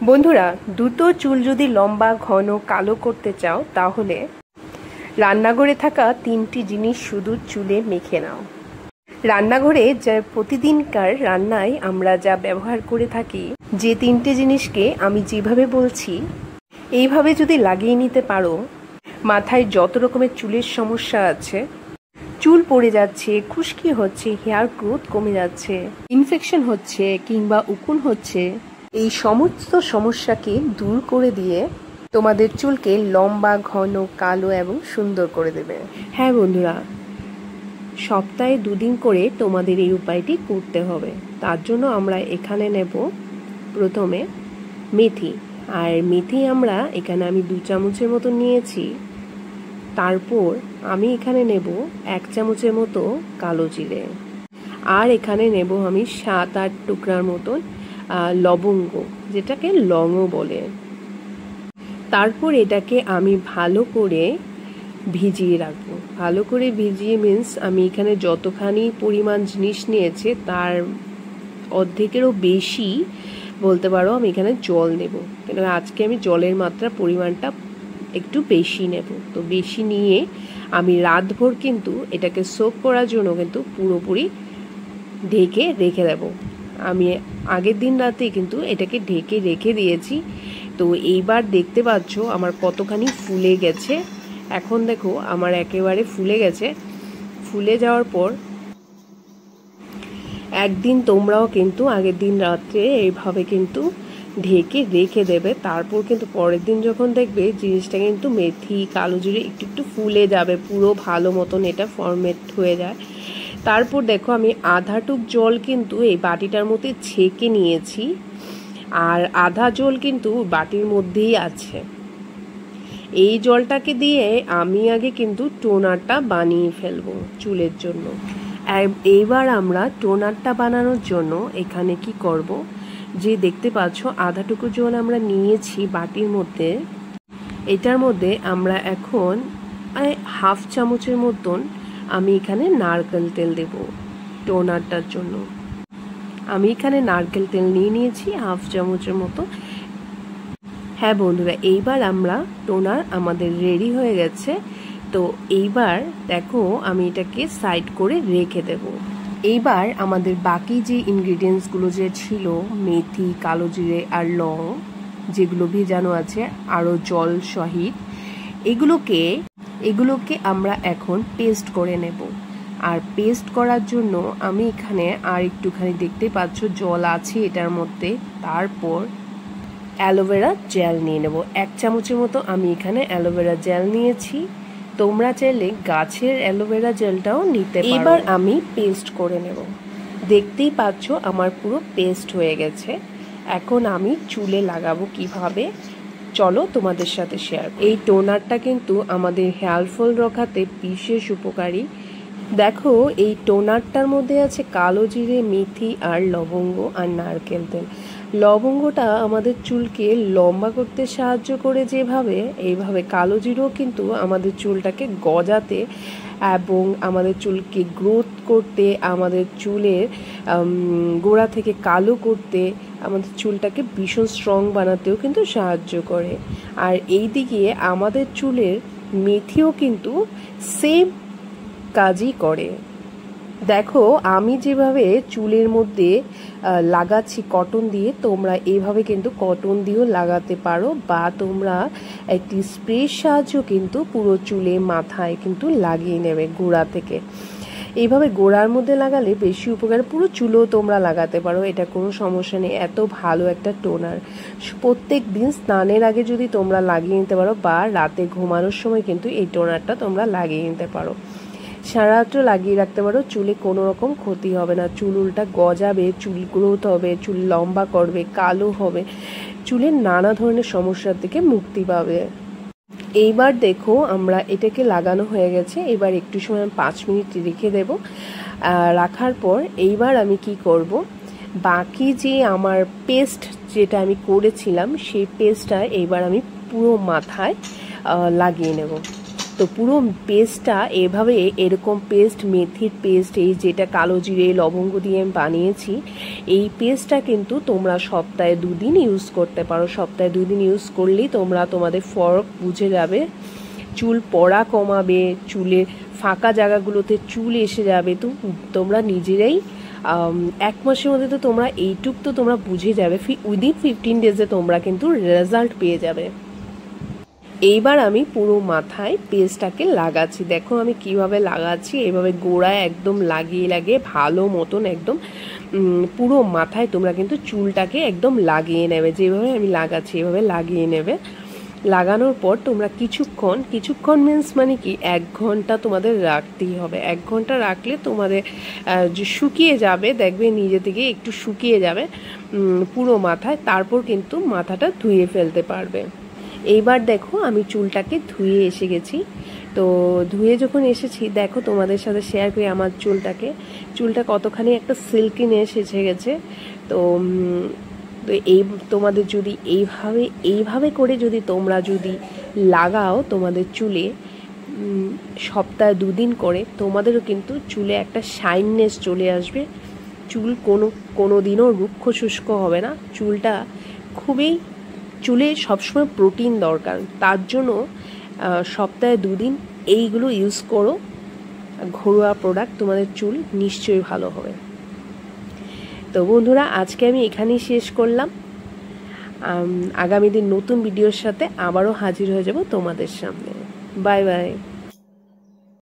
বন্ধুরা, দ্রুত চুল যদি লম্বা ঘন কালো করতে চাও তাহলে রান্নাঘরে থাকা 3টি জিনিস শুধু চুলে মেখে নাও। রান্নাঘরে যা প্রতিদিনকার রান্নায় আমরা যা ব্যবহার করে থাকি, যে 3টে জিনিসকে আমি যেভাবে বলছি এইভাবে যদি লাগিয়ে নিতে পারো, মাথায় যত রকমের চুলের সমস্যা আছে, চুল পড়ে যাচ্ছে, খুশকি হচ্ছে, হেয়ার গ্রোথ কমে যাচ্ছে, ইনফেকশন হচ্ছে কিংবা উকুন হচ্ছে, এই সমস্ত সমস্যাকে দূর করে দিয়ে তোমাদের চুলকে লম্বা ঘন কালো এবং সুন্দর করে দেবে। হ্যাঁ বন্ধুরা, সপ্তাহে 2 দিন করে তোমাদের এই উপায়টি করতে হবে। তার জন্য আমরা এখানে নেব প্রথমে মেথি, আর মেথি আমরা এখানে আমি 2 চামচের মতো নিয়েছি। তারপর আমি এখানে নেব 1 চামচের মতো কালো জিরে, আর এখানে নেব আমি 7-8 টুকরার মতন লবঙ্গ, যেটাকে লংও বলে। তারপর এটাকে আমি ভালো করে ভিজিয়ে রাখবো। ভালো করে ভিজিয়ে মিন্স আমি এখানে যতখানি পরিমাণ জিনিস নিয়েছে তার অর্ধেকেরও বেশি বলতে পারো আমি এখানে জল নেব, কেন আজকে আমি জলের মাত্রা পরিমাণটা একটু বেশি নেব। তো বেশি নিয়ে আমি রাতভর কিন্তু এটাকে সোক করার জন্য কিন্তু পুরোপুরি ঢেকে রেখে দেব। আমি আগের দিন রাতে কিন্তু এটাকে ঢেকে রেখে দিয়েছি। তো এইবার দেখতে পাচ্ছ আমার কতখানি ফুলে গেছে। এখন দেখো আমার একেবারে ফুলে গেছে। ফুলে যাওয়ার পর একদিন তোমরাও কিন্তু আগের দিন রাত্রে এইভাবে কিন্তু ঢেকে রেখে দেবে। তারপর কিন্তু পরের দিন যখন দেখবে জিনিসটা কিন্তু মেথি কালো জিরে একটু একটু ফুলে যাবে, পুরো ভালো মতন এটা ফরমেট হয়ে যায়। তারপর দেখো আমি আধা টুক জল কিন্তু এই বাটিটার মধ্যে ছেঁকে নিয়েছি, আর আধা জল কিন্তু বাটির মধ্যেই আছে। এই জলটাকে দিয়ে আমি আগে কিন্তু টোনারটা বানিয়ে ফেলবো চুলের জন্য। এইবার আমরা টোনারটা বানানোর জন্য এখানে কি করব, যে দেখতে পাচ্ছ আধা টুকু জল আমরা নিয়েছি বাটির মধ্যে। এটার মধ্যে আমরা এখন 1/2 চামচের মতন আমি এখানে নারকেল তেল দেব টোনারটার জন্য। আমি এখানে নারকেল তেল নিয়ে নিয়েছি 1/2 চামচের মতো। হ্যাঁ বন্ধুরা, এইবার আমরা টোনার আমাদের রেডি হয়ে গেছে। তো এইবার দেখো আমি এটাকে সাইড করে রেখে দেব। এইবার আমাদের বাকি যে ইনগ্রিডিয়েন্টসগুলো যে ছিল, মেথি কালো জিরে আর লং যেগুলো ভেজানো আছে, আরও জল সহিত, এগুলোকে আমরা এখন পেস্ট করে নেব। আর পেস্ট করার জন্য আমি এখানে আর একটুখানি দেখতে পাচ্ছ জল আছে এটার মধ্যে। তারপর অ্যালোভেরা জেল নিয়ে নেব 1 চামচের মতো। আমি এখানে অ্যালোভেরা জেল নিয়েছি, তোমরা চাইলে গাছের অ্যালোভেরা জেলটাও নিতে পারো। এবার আমি পেস্ট করে নেব। দেখতেই পাচ্ছ আমার পুরো পেস্ট হয়ে গেছে। এখন আমি চুলে লাগাবো কিভাবে, চলো তোমাদের সাথে শেয়ার। এই টোনারটা কিন্তু আমাদের হেয়ার ফল রক্ষাতে বিশেষ উপকারী। দেখো এই টোনারটার মধ্যে আছে কালো জিরে, মেথি আর লবঙ্গ আর নারকেল তেল। লবঙ্গটা আমাদের চুলকে লম্বা করতে সাহায্য করে যেভাবে, এইভাবে কালো জিরেও কিন্তু আমাদের চুলটাকে গজাতে এবং আমাদের চুলকে গ্রোথ করতে, আমাদের চুলের গোড়া থেকে কালো করতে, আমাদের চুলটাকে ভীষণ স্ট্রং বানাতেও কিন্তু সাহায্য করে। আর এই দিকে আমাদের চুলের মেথিও কিন্তু সেম কাজই করে। দেখো আমি যেভাবে চুলের মধ্যে লাগাচ্ছি কটন দিয়ে, তোমরা এইভাবে কিন্তু কটন দিয়েও লাগাতে পারো, বা তোমরা একটি স্প্রের সাহায্য কিন্তু পুরো চুলে মাথায় কিন্তু লাগিয়ে নেবে গোড়া থেকে। এইভাবে গোড়ার মধ্যে লাগালে বেশি উপকার, পুরো চুলও তোমরা লাগাতে পারো, এটা কোনো সমস্যা নেই। এত ভালো একটা টোনার প্রত্যেক দিন স্নানের আগে যদি তোমরা লাগিয়ে নিতে পারো, বা রাতে ঘুমানোর সময় কিন্তু এই টোনারটা তোমরা লাগিয়ে নিতে পারো। সারা রাত্র লাগিয়ে রাখতে পারো, চুলে কোনো রকম ক্ষতি হবে না। চুল উল্টা গজাবে, চুল গ্রোথ হবে, চুল লম্বা করবে, কালো হবে, চুলের নানা ধরনের সমস্যার থেকে মুক্তি পাবে। এইবার দেখো আমরা এটাকে লাগানো হয়ে গেছে। এবার একটু সময় 5 মিনিট রেখে দেব। রাখার পর এইবার আমি কি করব, বাকি যে আমার পেস্ট যেটা আমি করেছিলাম সেই পেস্টটা এইবার আমি পুরো মাথায় লাগিয়ে নেব। তো তো পুরো পেস্টটা এভাবে এরকম পেস্ট, মেথির পেস্ট, এই যেটা কালো জিরে লবঙ্গ দিয়ে আমি বানিয়েছি, এই পেস্টটা কিন্তু তোমরা সপ্তাহে 2 দিন ইউজ করতে পারো। সপ্তাহে 2 দিন ইউজ করলেই তোমরা তোমাদের ফরক বুঝে যাবে, চুল পড়া কমাবে, চুলের ফাঁকা জায়গাগুলোতে চুল এসে যাবে। তো তোমরা নিজেরাই 1 মাসের মধ্যে তো তোমরা এইটুক তো তোমরা বুঝে যাবে, উইদিন 15 ডেজে তোমরা কিন্তু রেজাল্ট পেয়ে যাবে। এইবার আমি পুরো মাথায় পেস্টটাকে লাগাচ্ছি। দেখো আমি কিভাবে লাগাচ্ছি, এইভাবে গোড়ায় একদম লাগিয়ে ভালো মতন একদম পুরো মাথায় তোমরা কিন্তু চুলটাকে একদম লাগিয়ে নেবে। যেভাবে আমি লাগাচ্ছি এভাবে লাগিয়ে নেবে। লাগানোর পর তোমরা কিছুক্ষণ মিন্স মানে কি 1 ঘন্টা তোমাদের রাখতেই হবে। 1 ঘন্টা রাখলে তোমাদের যে শুকিয়ে যাবে, দেখবে নিজে থেকে একটু শুকিয়ে যাবে পুরো মাথায়। তারপর কিন্তু মাথাটা ধুয়ে ফেলতে পারবে। এইবার দেখো আমি চুলটাকে ধুয়ে এসে গেছি। তো ধুয়ে যখন এসেছি, দেখো তোমাদের সাথে শেয়ার করি আমার চুলটা কতখানি একটা সিল্কিনেস এসে গেছে। তো এই তোমাদের যদি এইভাবে করে যদি তোমরা যদি লাগাও তোমাদের চুলে সপ্তাহে 2 দিন করে, তোমাদেরও কিন্তু চুলে একটা শাইননেস চলে আসবে। চুল কোনো দিনও রুক্ষ শুষ্ক হবে না। চুলে সবসময় প্রোটিন দরকার, তার জন্য সপ্তাহে 2 দিন এইগুলো ইউজ করো, ঘরোয়া প্রোডাক্ট, তোমাদের চুল নিশ্চয়ই ভালো হবে। তো বন্ধুরা, আজকে আমি এখানেই শেষ করলাম। আগামী দিন নতুন ভিডিওর সাথে আবারও হাজির হয়ে যাব তোমাদের সামনে। Bye bye.